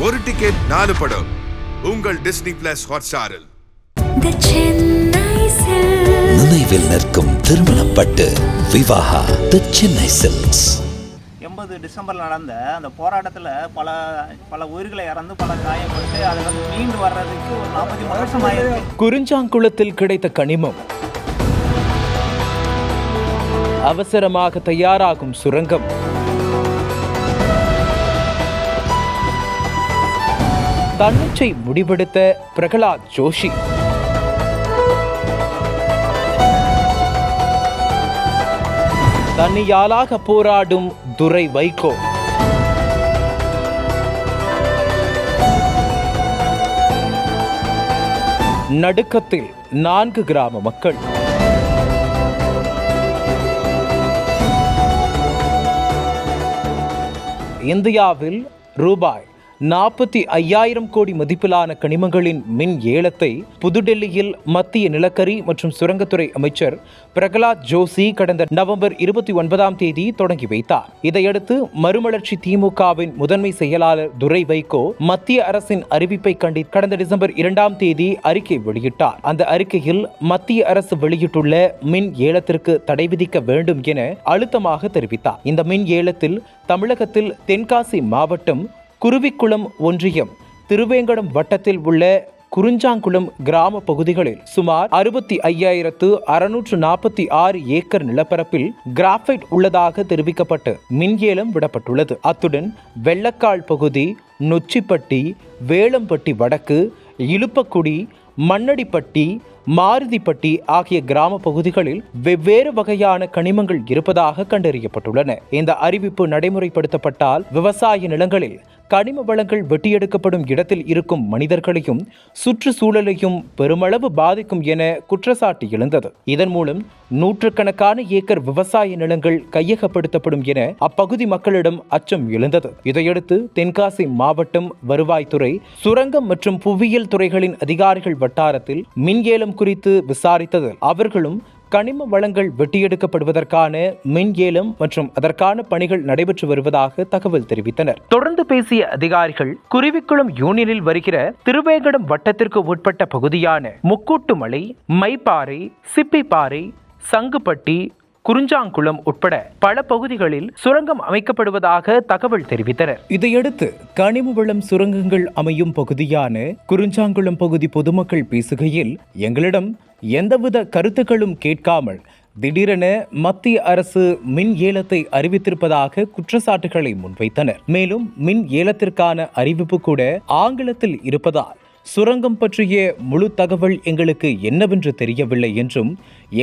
ஒரு டிக்கெட் 4 படம் உங்கள் டிஸ்னி பிளஸ் ஹாட்ஸ்டாரில். நினைவில் நிற்கும் திருமணப்பட்டு விவாஹா தி சென்னை சில்க்ஸ். 80 டிசம்பரில் நடந்த அந்த போராட்டத்தில் பல உயிர்களை இறந்து பல காயப்பட்டு அதை மீண்டு வர்றதுக்கு ஒரு 43 வருஷம் ஆயிருக்கு. குறிஞ்சாங்குளத்தில் கிடைத்த கனிமம், அவசரமாக தயாராகும் சுரங்கம், தன்னிச்சை முடிவெடுத்த பிரகலாத் ஜோஷி, தன்னியாலாக போராடும் துரை வைகோ, நடுக்கத்தில் 4 கிராம மக்கள். இந்தியாவில் ரூபாய் 45,000 கோடி மதிப்பிலான கனிமங்களின் மின் ஏலத்தை புதுடெல்லியில் மத்திய நிலக்கரி மற்றும் சுரங்கத்துறை அமைச்சர் பிரகலாத் ஜோஷி கடந்த நவம்பர் 29ஆம் தேதி தொடங்கி வைத்தார். இதையடுத்து மறுமலர்ச்சி திமுகவின் முதன்மை செயலாளர் துரை வைகோ மத்திய அரசின் அறிவிப்பை கண்டித்து கடந்த டிசம்பர் 2ஆம் தேதி அறிக்கை வெளியிட்டார். அந்த அறிக்கையில் மத்திய அரசு வெளியிட்டுள்ள மின் ஏலத்திற்கு தடை விதிக்க வேண்டும் என அழுத்தமாக தெரிவித்தார். இந்த மின் ஏலத்தில் தமிழகத்தில் தென்காசி மாவட்டம் குருவிக்குளம் ஒன்றியம் திருவேங்கடம் வட்டத்தில் உள்ள குறிஞ்சாங்குளம் கிராம பகுதிகளில் சுமார் 65,646 ஏக்கர் நிலப்பரப்பில் கிராஃபைட் உள்ளதாக தெரிவிக்கப்பட்டு மின் ஏலம் விடப்பட்டுள்ளது. அத்துடன் வெள்ளக்கால் பகுதி, நொச்சிப்பட்டி, வேளம்பட்டி வடக்கு, இலுப்பக்குடி, மண்ணடிப்பட்டி, மாருதிப்பட்டி ஆகிய கிராம பகுதிகளில் வெவ்வேறு வகையான கனிமங்கள் இருப்பதாக கண்டறியப்பட்டுள்ளன. இந்த அறிவிப்பு நடைமுறைப்படுத்தப்பட்டால் விவசாய நிலங்களில் கனிம வளங்கள் வெட்டியெடுக்கப்படும் இடத்தில் இருக்கும் மனிதர்களையும் சுற்றுச்சூழலையும் பெருமளவு பாதிக்கும் என குற்றச்சாட்டு எழுந்தது. இதன் மூலம் நூற்றுக்கணக்கான ஏக்கர் விவசாய நிலங்கள் கையகப்படுத்தப்படும் என அப்பகுதி மக்களிடம் அச்சம் எழுந்தது. இதையடுத்து தென்காசி மாவட்டம் வருவாய்த்துறை, சுரங்கம் மற்றும் புவியியல் துறைகளின் அதிகாரிகள் வட்டாரத்தில் மின் ஏலம் குறித்து விசாரித்ததில் அவர்களும் கனிம வளங்கள் வெட்டியெடுக்கப்படுவதற்கான மின் ஏலம் மற்றும் அதற்கான பணிகள் நடைபெற்று வருவதாக தகவல் தெரிவித்தனர். தொடர்ந்து பேசிய அதிகாரிகள், குருவிக்குளம் யூனியனில் வருகிற திருவேங்கடம் வட்டத்திற்கு உட்பட்ட பகுதியான முக்கூட்டுமலை, மைப்பாறை, சிப்பிப்பாறை, சங்குப்பட்டி, குறிஞ்சாங்குளம் உட்பட பல பகுதிகளில் சுரங்கம் அமைக்கப்படுவதாக தகவல் தெரிவித்தனர். இதையடுத்து கனிம வளம் சுரங்கங்கள் அமையும் பகுதியான குறிஞ்சாங்குளம் பகுதி பொதுமக்கள் பேசுகையில், எங்களிடம் எந்தவித கருத்துக்களும் கேட்காமல் திடீரென மத்திய அரசு மின் ஏலத்தை அறிவித்திருப்பதாக குற்றச்சாட்டுகளை முன்வைத்தனர். மேலும் மின் ஏலத்திற்கான அறிவிப்பு கூட ஆங்கிலத்தில் இருப்பதால் சுரங்கம் பற்றிய முழு தகவல் எங்களுக்கு என்னவென்று தெரியவில்லை என்றும்,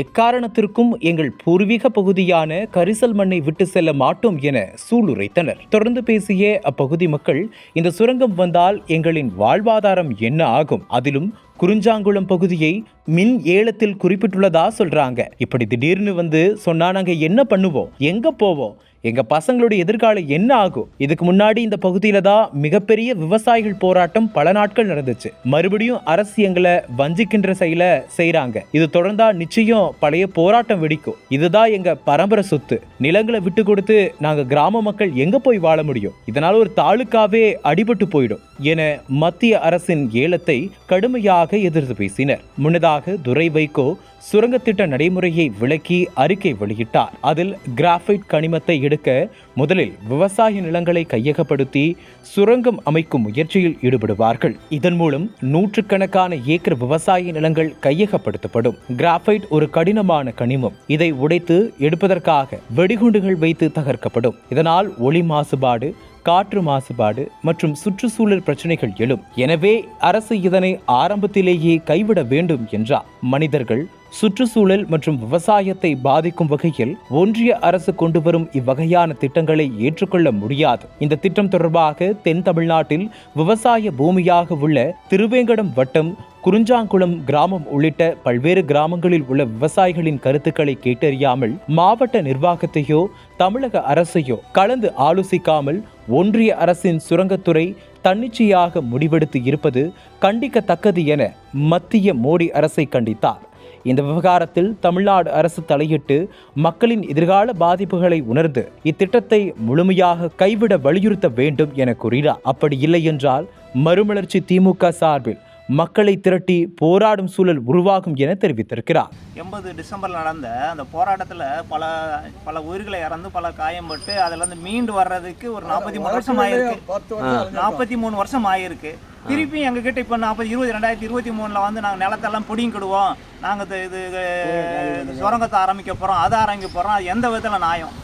எக்காரணத்திற்கும் எங்கள் பூர்வீக பகுதியான கரிசல் மண்ணை விட்டு செல்ல மாட்டோம் என சூளுரைத்தனர். தொடர்ந்து பேசிய அப்பகுதி மக்கள், இந்த சுரங்கம் வந்தால் எங்களின் வாழ்வாதாரம் என்ன ஆகும்? அதிலும் குறிஞ்சாங்குளம் பகுதியை மின் ஏலத்தில் குறிப்பிட்டுள்ளதா சொல்றாங்க. இப்படி திடீர்னு வந்து சொன்னா நாங்க என்ன பண்ணுவோம்? எங்க போவோம்? எங்க பசங்களுடைய எதிர்காலம் என்ன ஆகும்? இதுக்கு முன்னாடி இந்த பகுதியில தான் மிகப்பெரிய விவசாயிகள் போராட்டம் பல நாட்கள் நடந்துச்சு. மறுபடியும் அரசு எங்களை வஞ்சிக்கின்ற செயலை செய்யறாங்க. இது தொடர்ந்தா நிச்சயம் பழைய போராட்டம் வெடிக்கும். இதுதான் எங்க பரம்பரை சொத்து. நிலங்களை விட்டு கொடுத்து நாங்க கிராம மக்கள் எங்க போய் வாழ முடியும்? இதனால ஒரு தாலுக்காவே அடிபட்டு போயிடும் என மத்திய அரசின் ஏலத்தை கடுமையாக எதிர்த்து பேசினர். முன்னதாக துரை வைகோ சுரங்கத்திட்ட நடைமுறையை விளக்கி அறிக்கை வெளியிட்டார். அதில் கிராஃபைட் கனிமத்தை எடுக்க முதலில் விவசாய நிலங்களை கையகப்படுத்தி சுரங்கம் அமைக்கும் முயற்சியில் ஈடுபடுவார்கள். இதன் மூலம் நூற்றுக்கணக்கான ஏக்கர் விவசாய நிலங்கள் கையகப்படுத்தப்படும். கிராஃபைட் ஒரு கடினமான கனிமம். இதை உடைத்து எடுப்பதற்காக வெடிகுண்டுகள் வைத்து தகர்க்கப்படும். இதனால் ஒளி மாசுபாடு, காற்று மாசுபாடு மற்றும் சுற்றுச்சூழல் பிரச்சனைகள் எழும். எனவே அரசு இதனை ஆரம்பத்திலேயே கைவிட வேண்டும் என்றார். மனிதர்கள், சுற்றுச்சூழல் மற்றும் விவசாயத்தை பாதிக்கும் வகையில் ஒன்றிய அரசு கொண்டு வரும் இவ்வகையான திட்டங்களை ஏற்றுக்கொள்ள முடியாது. இந்த திட்டம் தொடர்பாக தென் தமிழ்நாட்டில் விவசாய பூமியாக உள்ள திருவேங்கடம் வட்டம், குறிஞ்சாங்குளம் கிராமம் உள்ளிட்ட பல்வேறு கிராமங்களில் உள்ள விவசாயிகளின் கருத்துக்களை கேட்டறியாமல் மாவட்ட நிர்வாகத்தையோ தமிழக அரசையோ கலந்து ஆலோசிக்காமல் ஒன்றிய அரசின் சுரங்கத்துறை தன்னிச்சையாக முடிவெடுத்து இருப்பது கண்டிக்கத்தக்கது என மத்திய மோடி அரசை கண்டித்தார். இந்த விவகாரத்தில் தமிழ்நாடு அரசு தலையிட்டு மக்களின் எதிர்கால பாதிப்புகளை உணர்ந்து இத்திட்டத்தை முழுமையாக கைவிட வலியுறுத்த வேண்டும் என கூறினார். அப்படி இல்லை என்றால் மறுமலர்ச்சி திமுக சார்பில் மக்களை திரட்டி போராடும் சூழல் உருவாகும் என தெரிவித்திருக்கிறார். 80 டிசம்பர் நடந்த அந்த போராட்டத்தில் பல உயிர்களை இறந்து பல காயம்பட்டு அதில் மீண்டு வர்றதுக்கு ஒரு 43 வருஷம் ஆயிருக்கு. 43 வருஷம் ஆயிருக்கு. திருப்பி எங்ககிட்ட இப்போ 2023 வந்து நாங்கள் நிலத்தெல்லாம் பிடிங்கிடுவோம், நாங்கள் இது சுரங்கத்தை ஆரம்பிக்க போகிறோம், அதை ஆரம்பிக்க போகிறோம். அது எந்த விதத்தில் நியாயம்?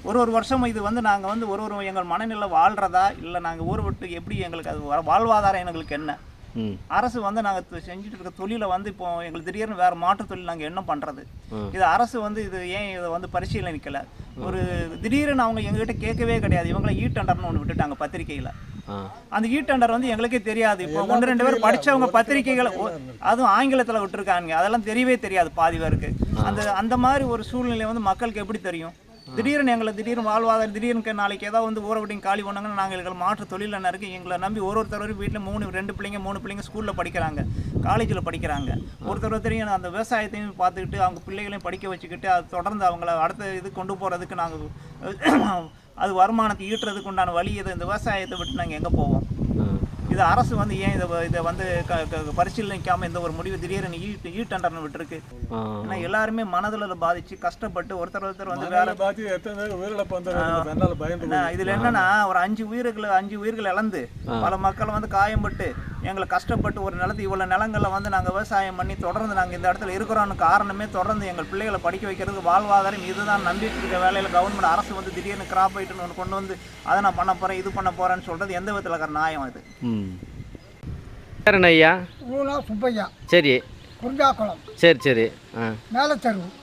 ஒரு வருஷம் இது வந்து நாங்கள் வந்து ஒரு எங்கள் மனநிலை வாழ்கிறதா இல்லை நாங்கள் ஊர் விட்டு எப்படி எங்களுக்கு அது வாழ்வாதாரம் எங்களுக்கு என்ன? அரசு வந்து நாங்கள் செஞ்சுட்டு இருக்க தொழிலை வந்து இப்போ எங்களுக்கு திடீர்னு வேறு மாற்று தொழில் நாங்கள் என்ன பண்ணுறது? இது அரசு வந்து இது ஏன் இதை வந்து பரிசீலனிக்கலை? ஒரு திடீர்னு அவங்க எங்ககிட்ட கேட்கவே கிடையாது. இவங்களை டெண்டர்னு ஒன்று விட்டுட்டாங்க பத்திரிகையில். அந்த டெண்டர் வந்து எங்களுக்கே தெரியாது. இப்போ 1-2 பேர் படித்தவங்க பத்திரிகைகளை அதுவும் ஆங்கிலத்தில் விட்டுருக்காங்க, அதெல்லாம் தெரியவே தெரியாது பாதி பேருக்கு. அந்த மாதிரி ஒரு சூழ்நிலை வந்து மக்களுக்கு எப்படி தெரியும்? திடீர்னு வாழ்வாதாரம் திடீர்னு நாளைக்கு ஏதாவது வந்து ஊரை விட்டு காலி பண்ணாங்கன்னா நாங்கள் எங்களுக்கு மாற்று தொழில் என்ன இருக்குது? எங்களை நம்பி ஒருத்தர் வீட்டில் 2 பிள்ளைங்க ஸ்கூலில் படிக்கிறாங்க, காலேஜில் படிக்கிறாங்க. ஒருத்தரையும் அந்த விவசாயத்தையும் பார்த்துக்கிட்டு அவங்க பிள்ளைகளையும் படிக்க வச்சுக்கிட்டு அது தொடர்ந்து அவங்கள அடுத்த இது கொண்டு போகிறதுக்கு நாங்கள் அது வருமானத்தை ஈட்டுறதுக்கு உண்டான வழி இது. இந்த விவசாயத்தை விட்டு நாங்கள் எங்கே போவோம்? இது அரசு வந்து ஏன் இதை வந்து பரிசீலனிக்காமல் இந்த ஒரு முடிவு திடீர்னு டெண்டர்னு விட்டுருக்கு? ஏன்னா எல்லாருமே மனதில் பாதிச்சு கஷ்டப்பட்டு ஒருத்தர் வந்து வேற இதில் என்னன்னா ஒரு 5 உயிர்கள் இழந்து பல மக்கள் வந்து காயம்பட்டு எங்களை கஷ்டப்பட்டு ஒரு நிலத்து இவ்வளோ நிலங்களில் வந்து நாங்கள் விவசாயம் பண்ணி தொடர்ந்து நாங்கள் இந்த இடத்துல இருக்கிறோன்னு காரணமே தொடர்ந்து எங்கள் பிள்ளைகளை படிக்க வைக்கிறதுக்கு வாழ்வாதாரம் இதுதான் நம்பிட்டு இருக்க வேலையில் கவர்மெண்ட் அரசு வந்து திடீர்னு கிராப் ஐட்டுன்னு ஒன்று கொண்டு வந்து அதை நான் பண்ண போகிறேன் இது பண்ண போகிறேன்னு சொல்கிறது எந்த விதத்தில் இருக்கிற நியாயம் இது? ஐயா சுப்பையா. சரி, குறிஞ்சாக்குளம். சரி.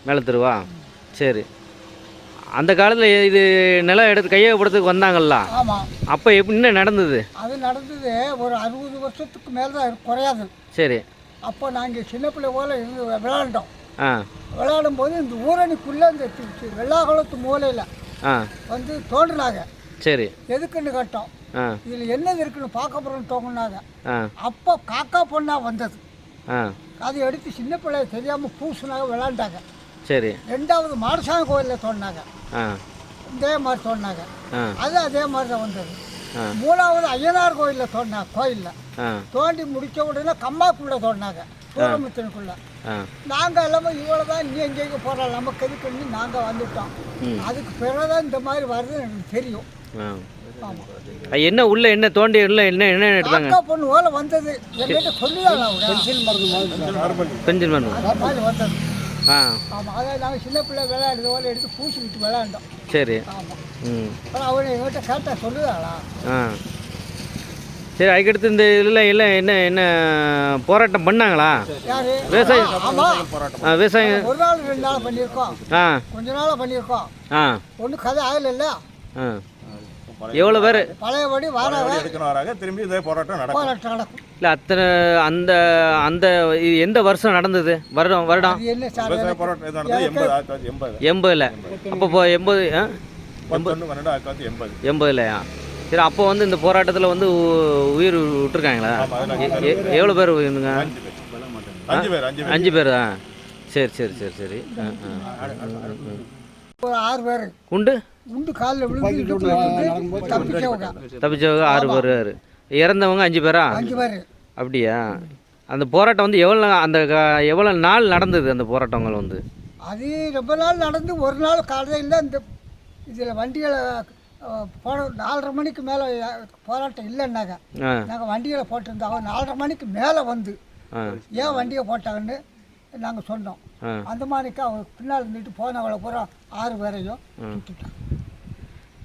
மேலே தெருவா? சரி. அந்த காலத்தில் இது நிலம் எடுத்து கையகப்படுறதுக்கு வந்தாங்கல்ல, அப்போ என்ன நடந்தது? அது நடந்தது ஒரு 60 வருஷத்துக்கு மேலே தான் குறையாது. சரி. அப்போ நாங்கள் சின்ன பிள்ளை போல இருந்து விளையாண்டோம். விளையாடும் போது இந்த ஊரணிக்குள்ளே இந்த வெள்ளாகுளத்து மூலையில் வந்து தோன்றினாங்க. சரி. எதுக்குன்னு கேட்டோம். இதில் என்னது இருக்குன்னு பார்க்க போகிறோன்னு தோணுனாங்க. அப்போ காக்கா பொண்ணா வந்தது. அதை எடுத்து சின்ன பிள்ளை தெரியாமல் பூசுனாங்க, விளையாண்டாங்க. சரி. 2வது மாடசாமி கோயிலில் தோண்டினாங்க, இதே மாதிரி தோண்டினாங்க. அது அதே மாதிரி தான் வந்தது. 3வது ஐயனார் கோயிலில் தோண்டினாங்க. கோயிலில் தோண்டி முடித்த உடனே கம்மாக்குள்ளே தோண்டினாங்க, சூரமுத்தனுக்குள்ளே. நாங்கள் எல்லாமே இவ்வளோ தான், நீ எங்கேயும் போகிறோம் நமக்கு எதுக்குன்னு நாங்கள் வந்துவிட்டோம். அதுக்கு பிறகுதான் இந்த மாதிரி வருது எனக்கு தெரியும். என்ன உள்ள என்ன தோண்டி உள்ள என்ன எடுத்தாங்க? பொண்ணு ஓலை வந்தது என்கிட்ட சொல்லிதான் பென்சில் மருந்து வந்தது. ஆமாம், அதாவது நாங்கள் சின்ன பிள்ளை விளையாடுறது ஓலை எடுத்து பூசிக்கிட்டு விளையாண்டோம். சரி. ஆனால் அவனை எங்கிட்ட கேட்டால் சொல்லுதாளா? சரி. அதுக்கடுத்து இந்த இதில் எல்லாம் என்ன போராட்டம் பண்ணாங்களா? யாரு? விவசாயம். விவசாயம் ஒரு நாள் 2 நாள் பண்ணியிருக்கோம், கொஞ்ச நாளாக பண்ணியிருக்கோம். ஒன்றும் கதை ஆகலைல்ல. எவ்வளோ பேர் பழையபடி வராங்க, திரும்பி இதே போராட்டம் நடக்கும். இல்லை அத்தனை அந்த இது எந்த வருஷம் நடந்தது? வருடம் என்ன சார்? 80ல். அப்போ 80லையா? சரி. அப்போ வந்து இந்த போராட்டத்தில் வந்து உயிர் விட்டுருக்காங்களா? எவ்வளோ பேர் இருந்துங்க? 5 பேர் தான். சரி. ஒரு 6 பேர் உண்டு காலில் விழுந்து தப்பிச்சவங்க 6 பேர். இறந்தவங்க 5 பேரா? 5 பேர். அப்படியா? அந்த போராட்டம் வந்து எவ்வளோ நாள் நடந்தது அந்த போராட்டங்கள் வந்து? அது ரொம்ப நாள் நடந்து ஒரு நாள் காலையில் இந்த இதில் வண்டிகளை போன 4:30 மணிக்கு மேலே போராட்டம் இல்லைன்னாங்க. நாங்கள் வண்டிகளை போட்டிருந்தோம். 4:30 மணிக்கு மேலே வந்து ஏன் வண்டியை போட்டாங்கன்னு நாங்கள் சொன்னோம். அந்த மாதிரிக்கு அவங்க பின்னால் இருந்துட்டு போனவங்களை பூரா 6 பேரையும் சுட்டுட்டாங்க.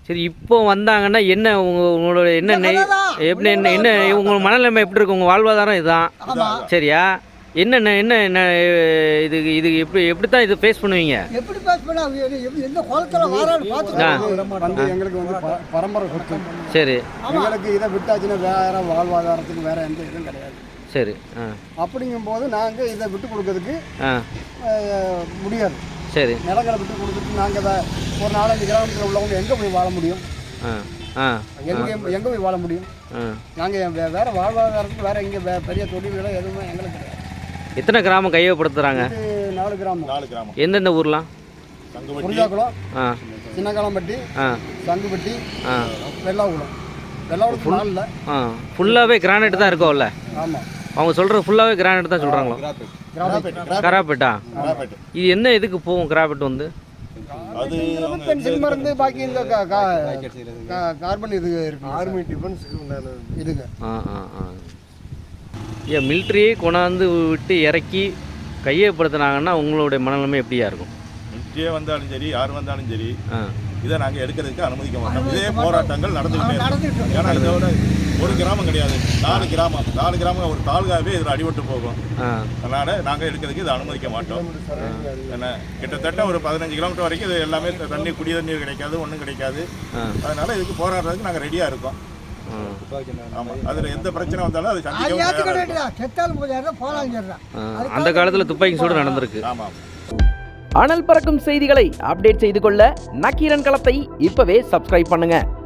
சரி. இப்போ வந்தாங்கன்னா என்ன உங்களோட எப்படி என்ன உங்கள் மனநிலைமை எப்படி இருக்கு? உங்கள் வாழ்வாதாரம் இதுதான் சரியா? என்ன இது எப்படி தான் இது ஃபேஸ் பண்ணுவீங்க? எப்படி ஃபேஸ் பண்ண எந்த குளத்தில் வாரான்னு பார்த்துக்கலாம். எங்களுக்கு வந்து பரம்பரை சொத்து. சரி. எங்களுக்கு இதை விட்டாச்சுன்னா வேற வாழ்வாதாரத்துக்கு வேற எந்த இதுவும் கிடையாது. சரி. அப்படிங்கும்போது நாங்கள் இதை விட்டு கொடுக்கறதுக்கு முடியாது. சரி. நிலங்களை விட்டு கொடுத்துட்டு நாங்கள் ஒரு 4-5 கிராமத்தில் உள்ளவங்க எங்கே போய் வாழ முடியும்? எங்கே போய் வாழ முடியும்? நாங்கள் வேற வாழ்வாதாரத்துக்கு வேற இங்கே பெரிய தொழில்களோ எதுவுமே எங்களுக்கு கிடையாது. எத்தனை கிராமம் கையகப்படுத்துகிறாங்க? 4 கிராமம். 4 கிராமம். எந்தெந்த ஊர்லாம்? சங்குவட்டி, புரியாக்குளம், ஆ சின்னகாலம்பட்டி, ஆ சங்குப்பட்டி, ஆ வெள்ளாகுளம். வெள்ளாகுளம் நாளில். ஆ ஃபுல்லாகவே கிரானைட் தான் இருக்கும்ல? ஆமாம். அவங்க சொல்கிறது ஃபுல்லாகவே கிரானைட் தான் சொல்கிறாங்களோ? கராப்பேட்டா? கிராபைட். இது என்ன இதுக்கு போகும் கிராபைட் வந்து? அது அவங்க பென்சில் மருந்து பாக்கி இந்த கார்பன் இது இருக்கு. ஆர்மி டிஃபென்ஸ் இதுக்கு. ஆ ஆ ஆ ஏன் மிலிட்ரியே கொண்டாந்து விட்டு இறக்கி கையப்படுத்தினாங்கன்னா உங்களுடைய மனநிலைமை எப்படியா இருக்கும்? மிலிட்ரியே வந்தாலும் சரி, யார் வந்தாலும் சரி, ஆ இதை நாங்கள் எடுக்கிறதுக்கு அனுமதிக்க மாட்டோம். இதே போராட்டங்கள் நடந்துகிட்டே இருக்கும். நடந்துட்டு ஏன்னா இதோட ஒரு கிராமம் கிடையாது, 4 கிராமம். 4 கிராமம் ஒரு தாலுகாவே இதில் அடிபட்டு போகும். ஆ அதனால் நாங்கள் எடுக்கிறதுக்கு இதை அனுமதிக்க மாட்டோம். ஏன்னா கிட்டத்தட்ட ஒரு 15 கிலோமீட்டர் வரைக்கும் இது எல்லாமே தண்ணி, குடி தண்ணீர் கிடைக்காது, ஒன்றும் கிடைக்காது. ஆ அதனால் இதுக்கு போராடுறதுக்கு நாங்கள் ரெடியாக இருக்கோம். ஆமாம், அதில் எந்த பிரச்சனை வந்தாலும் அது அது சந்திக்கவும் ஏற்றுக்க தயாரா இருக்கோம். வேண்டியதான். செத்தாலும் போதாதான் போகலாம் சொல்கிறான். அந்த காலத்தில் துப்பாக்கி சூடு நடந்திருக்கு. ஆமாம். அனல் பறக்கும் செய்திகளை அப்டேட் செய்து கொள்ள நக்கீரன் களத்தை இப்பவே சப்ஸ்கிரைப் பண்ணுங்க.